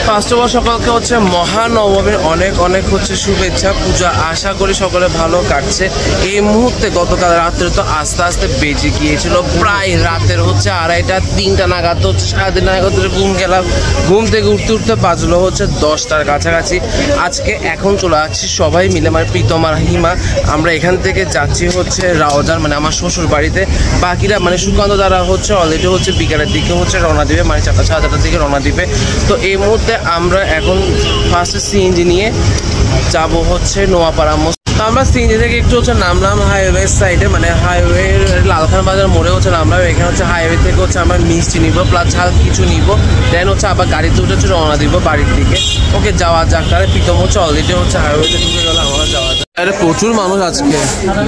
First of all সকলকে হচ্ছে মহানবমীর অনেক অনেক হচ্ছে শুভেচ্ছা। পূজা আশা করি সকলে ভালো কাটছে। এই মুহূর্তে গতকাল রাত্রে তো আস্তে আস্তে বেজে গিয়েছিল প্রায় রাতের হচ্ছে 2:30 3টা নাগাদ হচ্ছে 3:30 নাগাদ ঘুম গেলাম। ঘুম থেকে উঠতে উঠতে বাজলো হচ্ছে 10টার কাছাকাছি। আজকে এখন চলে আসছি সবাই মিলে, মানে প্রীতম আর হিমা, আমরা এখান থেকে যাচ্ছি হচ্ছে রাওজান, মানে আমার শ্বশুর বাড়িতে। বাকিরা মানে সুকান্ত দ্বারা হচ্ছে অলরেডি হচ্ছে বিকালের দিকে হচ্ছে রওনা দিবে, মানে 4টা 4:30 দিকে রওনা দিবে। তো এই মুহূর্তে আমরা এখন ফার্স্টে সিএনজি নিয়ে যাব হচ্ছে নোয়াপাড়া। আমরা সিএনজি থেকে একটু হচ্ছে নামলাম হাইওয়ে সাইডে, মানে হাইওয়ে লালখান বাজার মোড়ে হচ্ছে নামলাম। এখানে হচ্ছে হাইওয়ে থেকে হচ্ছে আমরা মিষ্টি নিব প্লাস ঝাল কিছু নিব, দেন হচ্ছে আবার গাড়িতে উঠে হচ্ছে রওনা দিব বাড়ির দিকে। ওকে যাওয়া যাক। তাহলে প্রীতম হচ্ছে অলরেডি হচ্ছে হাইওয়েতে ঢুকে গেলে আমরা যাওয়া যাক। আরে প্রচুর মানুষ আজকে,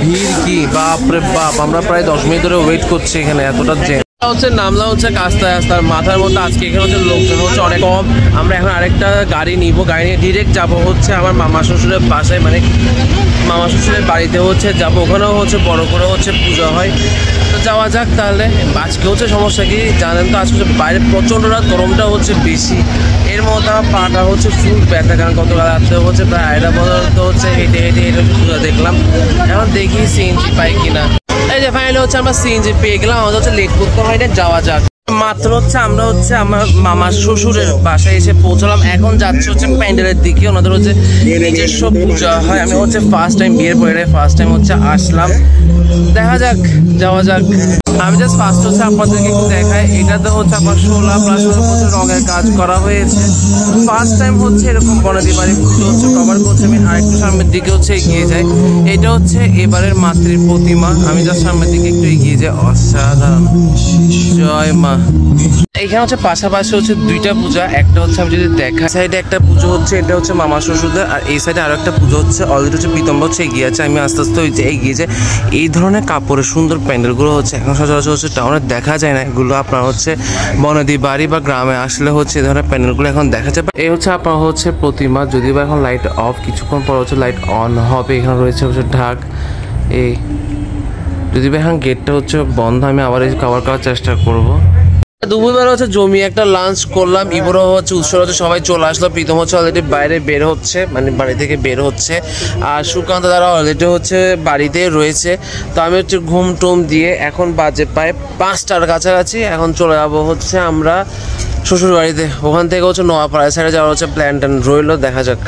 ভিড় কি বাপরে বাপ। আমরা প্রায় 10 মিনিট ধরে ওয়েট করছি এখানে, এতটা জ্যাম হচ্ছে। নামলা হচ্ছে কাস্তায় আস্তার মাথার মধ্যে। আজকে এখানে হচ্ছে লোকজন হচ্ছে অনেক কম। আমরা এখন আরেকটা গাড়ি নিব, গাড়ি নিয়ে ডিরেক্ট যাবো হচ্ছে আমার মামা শ্বশুরের বাসায়, মানে মামা শ্বশুরের বাড়িতে হচ্ছে যাবো। ওখানেও হচ্ছে বড় করে হচ্ছে পুজো হয়। তো যাওয়া যাক তাহলে। আজকে হচ্ছে সমস্যা কি জানেন তো, আজকে হচ্ছে বাইরে প্রচণ্ড রাত, গরমটা হচ্ছে বেশি। এর মধ্যে আমার পাটা হচ্ছে ফুল ব্যথা, কারণ গতকাল রাত্রে হচ্ছে প্রায় 2:30 পর্যন্ত হচ্ছে হেঁটে হেঁটে হেঁটে পুজো দেখলাম। এখন দেখি সিএনজি পাই কিনা। এই যে ফাইনালি হচ্ছে আমরা সিএনজি পেয়ে গেলাম। আমাদের হচ্ছে লেট করতে হয় না, যাওয়া যাক। মাত্র হচ্ছে আমরা হচ্ছে আমার মামার শ্বশুরের বাসায় এসে পৌঁছলাম। এখন যাচ্ছে হচ্ছে প্যান্ডেলের দিকে। ওনাদের হচ্ছে নিজস্ব পূজা হয়। আমি হচ্ছে ফার্স্ট টাইম, বিয়ের পরে ফার্স্ট টাইম হচ্ছে আসলাম। দেখা যাক, যাওয়া যাক। আমি জাস্ট ফার্স্ট হচ্ছে আপনাদেরকে একটু দেখাই। এটাতে হচ্ছে আমার 16 প্লাস হচ্ছে রঙের কাজ করা হয়েছে। ফার্স্ট টাইম হচ্ছে এরকম বনাদি বাড়ি পুজো হচ্ছে কভার করছে। আমি আরেকটু সামনের দিকে হচ্ছে এগিয়ে যাই। এটা হচ্ছে এবারের মাতৃর প্রতিমা। আমি জাস্ট সামনের দিকে একটু এগিয়ে যাই। অসাধারণ, জয় মা। এখানে হচ্ছে পাশাপাশি হচ্ছে 2টা পূজা। একটা হচ্ছে আমি যদি দেখা সাইডে একটা পুজো হচ্ছে, এটা হচ্ছে মামা শ্বশুরদের, আর এই সাইডে আরো একটা পুজো হচ্ছে। অলরেডি হচ্ছে প্রীতম হচ্ছে এগিয়ে আছে, আমি আস্তে আস্তে এগিয়ে যাই। এই ধরনের কাপড়ের সুন্দর প্যান্ডেলগুলো হচ্ছে এখন সচরাচর হচ্ছে টাউনে দেখা যায় না। এগুলো আপনার হচ্ছে বনদী বাড়ি বা গ্রামে আসলে হচ্ছে এই ধরনের প্যান্ডেলগুলো এখন দেখা যায়। এই হচ্ছে আপনার হচ্ছে প্রতিমা, যদিও বা এখন লাইট অফ, কিছুক্ষণ পর হচ্ছে লাইট অন হবে। এখানে রয়েছে হচ্ছে ঢাক। এই যদি বা এখন গেটটা হচ্ছে বন্ধ, আমি আবার এই কভার করার চেষ্টা করবো। দুপুরবেলা হচ্ছে জমি একটা লাঞ্চ করলাম। ইবরো হচ্ছে উৎসব হচ্ছে সবাই চলে আসলো। প্রীতম হচ্ছে অলরেডি বাইরে বের হচ্ছে, মানে বাড়ি থেকে বের হচ্ছে। আর সুকান্ত দ্বারা অলরেডি হচ্ছে বাড়িতে রয়েছে। তো আমি হচ্ছে ঘুম টুম দিয়ে এখন বাজে প্রায় 5টার কাছাকাছি। এখন চলে যাবো হচ্ছে আমরা শ্বশুর বাড়িতে। ওখান থেকে হচ্ছে নোয়াপাড়া সাইডে যাওয়ার হচ্ছে প্ল্যান ট্যান রইলো, দেখা যাক।